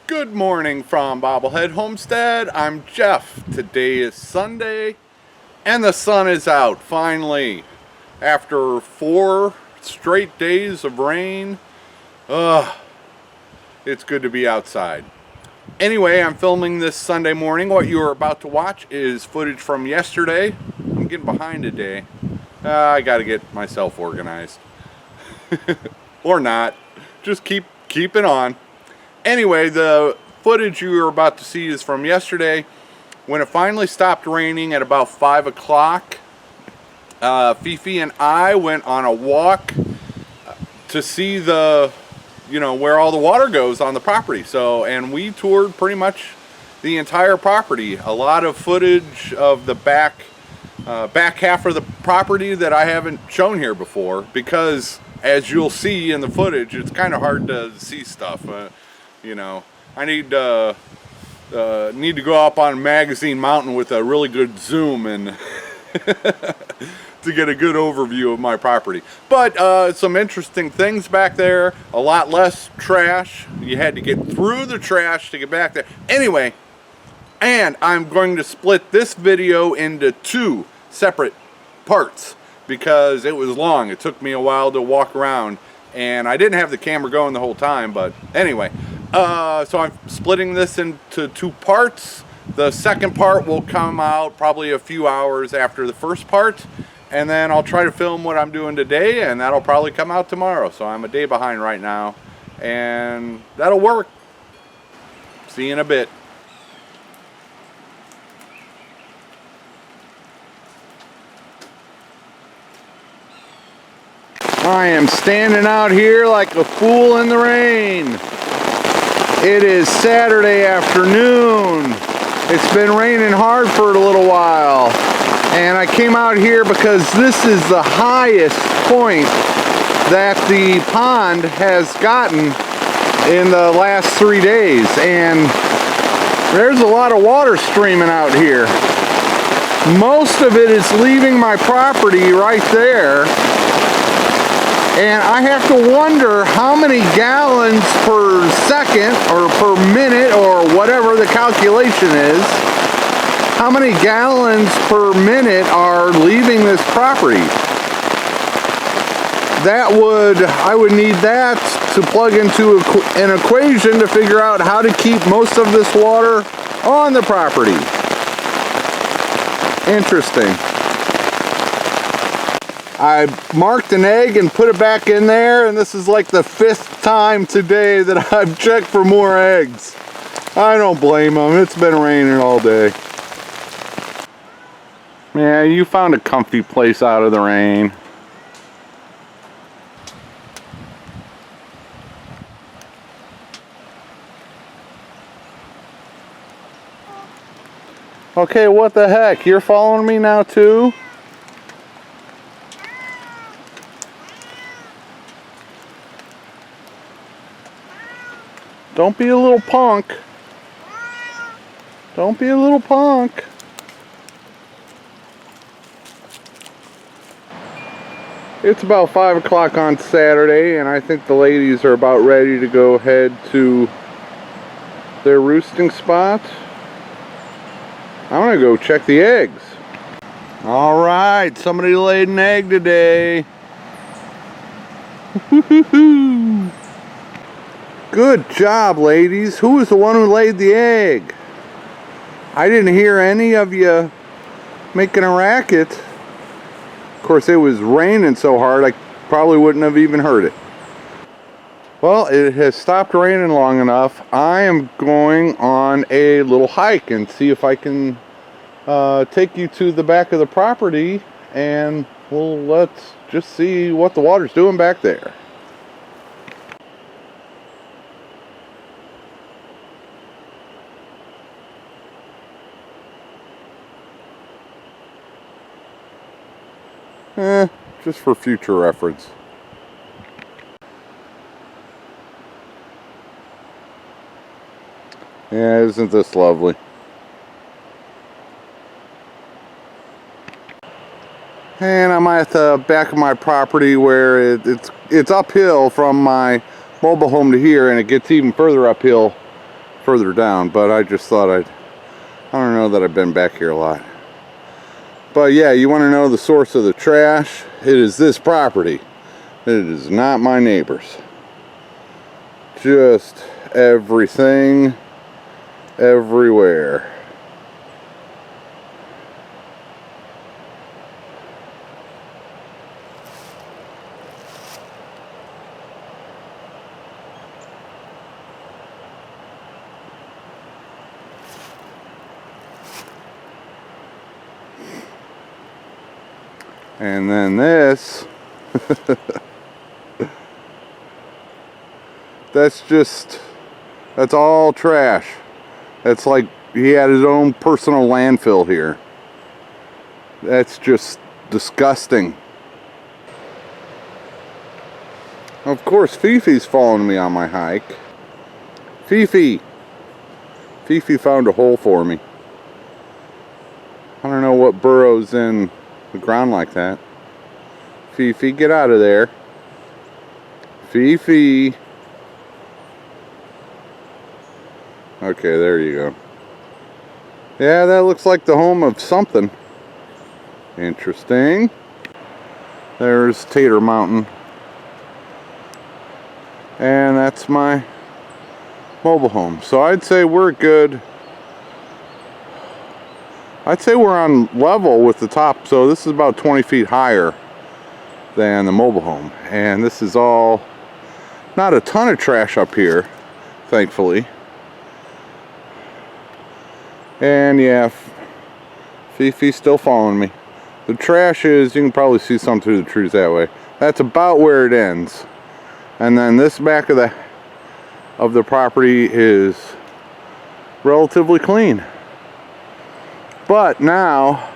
Good morning from Bobblehead Homestead. I'm Jeff. Today is Sunday and the sun is out finally. After 4 straight days of rain, it's good to be outside. Anyway, I'm filming this Sunday morning. What you are about to watch is footage from yesterday. I'm getting behind today. I gotta get myself organized. Or not. Just keep it on. Anyway, the footage you are about to see is from yesterday when it finally stopped raining at about 5 o'clock. FiFi and I went on a walk to see where all the water goes on the property. And we toured pretty much the entire property. A lot of footage of the back half of the property that I haven't shown here before, because as you'll see in the footage, it's kind of hard to see stuff. I need to go up on Magazine Mountain with a really good zoom and to get a good overview of my property. But some interesting things back there. A lot less trash. You had to get through the trash to get back there. Anyway, and I'm going to split this video into 2 separate parts because it was long. It took me a while to walk around, and I didn't have the camera going the whole time. But anyway. So I'm splitting this into 2 parts. The second part will come out probably a few hours after the first part, and then I'll try to film what I'm doing today, and that'll probably come out tomorrow. So I'm a day behind right now, and that'll work. See you in a bit. I am standing out here like a fool in the rain. It is Saturday afternoon. It's been raining hard for a little while, and I came out here because this is the highest point that the pond has gotten in the last 3 days, and there's a lot of water streaming out here. Most of it is leaving my property right there. And I have to wonder how many gallons per second or per minute or whatever the calculation is, how many gallons per minute are leaving this property. I would need that to plug into an equation to figure out how to keep most of this water on the property. Interesting. I marked an egg and put it back in there, and this is like the 5th time today that I've checked for more eggs. I don't blame them. It's been raining all day. Yeah, you found a comfy place out of the rain. Okay, what the heck? You're following me now too? Don't be a little punk. Don't be a little punk. It's about 5 o'clock on Saturday, and I think the ladies are about ready to go head to their roosting spot. I'm gonna go check the eggs. Alright, somebody laid an egg today. Woo-hoo-hoo. Good job, ladies. Who was the one who laid the egg? I didn't hear any of you making a racket. Of course, it was raining so hard I probably wouldn't have even heard it. Well, it has stopped raining long enough. I am going on a little hike and see if I can take you to the back of the property, and let's just see what the water's doing back there. Just for future reference. Yeah, isn't this lovely? And I'm at the back of my property where it's uphill from my mobile home to here, and it gets even further uphill further down, but I just thought I don't know that I've been back here a lot. But yeah, you want to know the source of the trash? It is this property. It is not my neighbor's. Just everything, everywhere. And then this, that's all trash. That's like he had his own personal landfill here. That's just disgusting. Of course, FiFi's following me on my hike. FiFi found a hole for me. I don't know what burrows in the ground like that. FiFi, get out of there. FiFi. Okay, there you go. Yeah, that looks like the home of something. Interesting. There's Tater Mountain. And that's my mobile home. So I'd say we're good. I'd say we're on level with the top. So this is about 20 feet higher than the mobile home. And this is all, not a ton of trash up here, thankfully. And yeah, FiFi's still following me. The trash is, you can probably see some through the trees that way. That's about where it ends. And then this back of the property is relatively clean. But now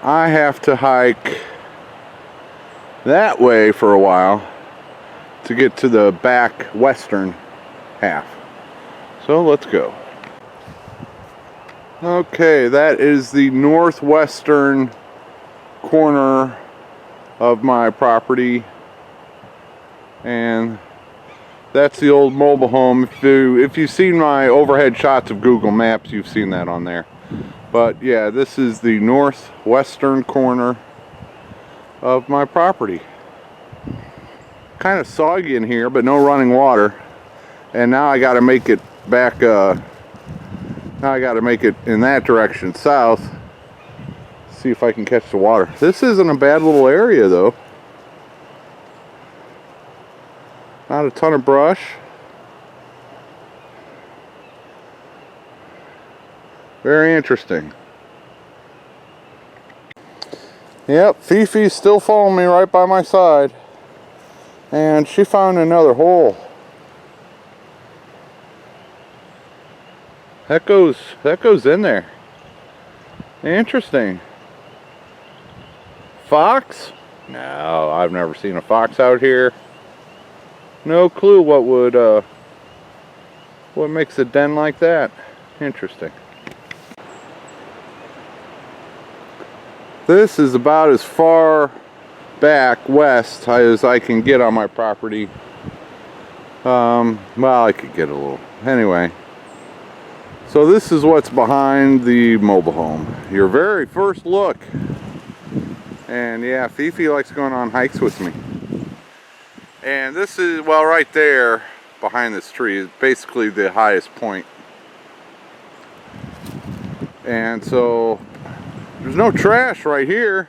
I have to hike that way for a while to get to the back western half. So let's go. Okay, that is the northwestern corner of my property, and that's the old mobile home. If you've seen my overhead shots of Google Maps, you've seen that on there. But yeah, this is the northwestern corner of my property. Kind of soggy in here, but no running water. And now I got to make it back. Now I got to make it in that direction, south. See if I can catch the water. This isn't a bad little area, though. Not a ton of brush. Very interesting. Yep, FiFi's still following me right by my side. And she found another hole. That goes in there. Interesting. Fox? No, I've never seen a fox out here. No clue what makes a den like that. Interesting. This is about as far back west as I can get on my property. Well, I could get a little. Anyway. So this is what's behind the mobile home. Your very first look. And yeah, FiFi likes going on hikes with me. And this is, well, right there behind this tree is basically the highest point. And so there's no trash right here.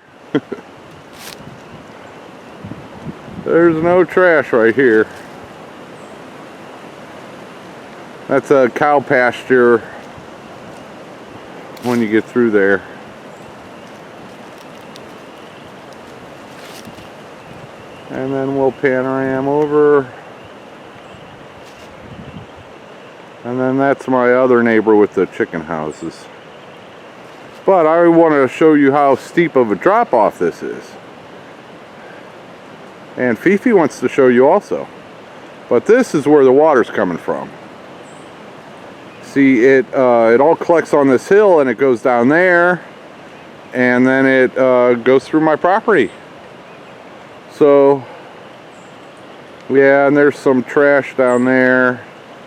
There's no trash right here. That's a cow pasture when you get through there. And then we'll panorama over. And then that's my other neighbor with the chicken houses. But I want to show you how steep of a drop off this is. And FiFi wants to show you also. But this is where the water's coming from. See, it all collects on this hill and it goes down there, and then it goes through my property. So yeah, and there's some trash down there.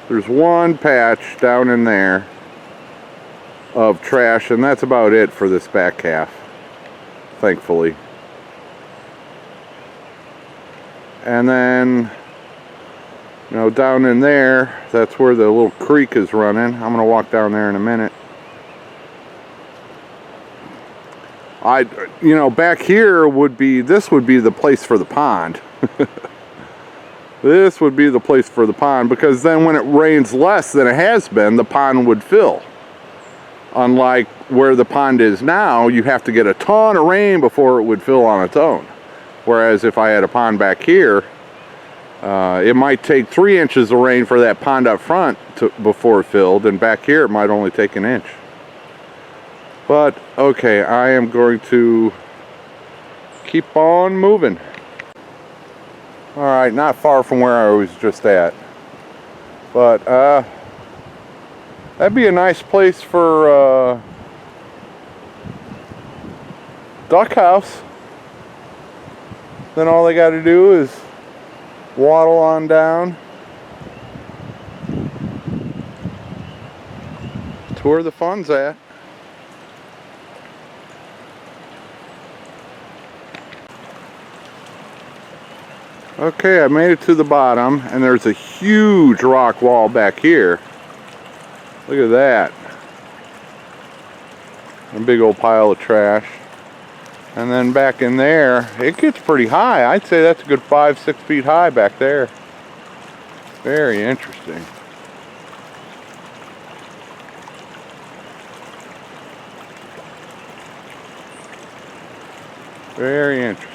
There's one patch down in there of trash, and that's about it for this back half, thankfully. And then, you know, down in there, that's where the little creek is running. I'm gonna walk down there in a minute. You know, back here this would be the place for the pond. This would be the place for the pond, because then when it rains less than it has been, the pond would fill. Unlike where the pond is now, you have to get a ton of rain before it would fill on its own. Whereas if I had a pond back here, it might take 3 inches of rain for that pond up front before it filled, and back here it might only take an inch. But okay, I am going to keep on moving. Alright, not far from where I was just at. But that'd be a nice place for duck house. Then all they got to do is waddle on down to where the fun's at. Okay, I made it to the bottom, and there's a huge rock wall back here. Look at that. A big old pile of trash. And then back in there, it gets pretty high. I'd say that's a good 5-6 feet high back there. Very interesting. Very interesting.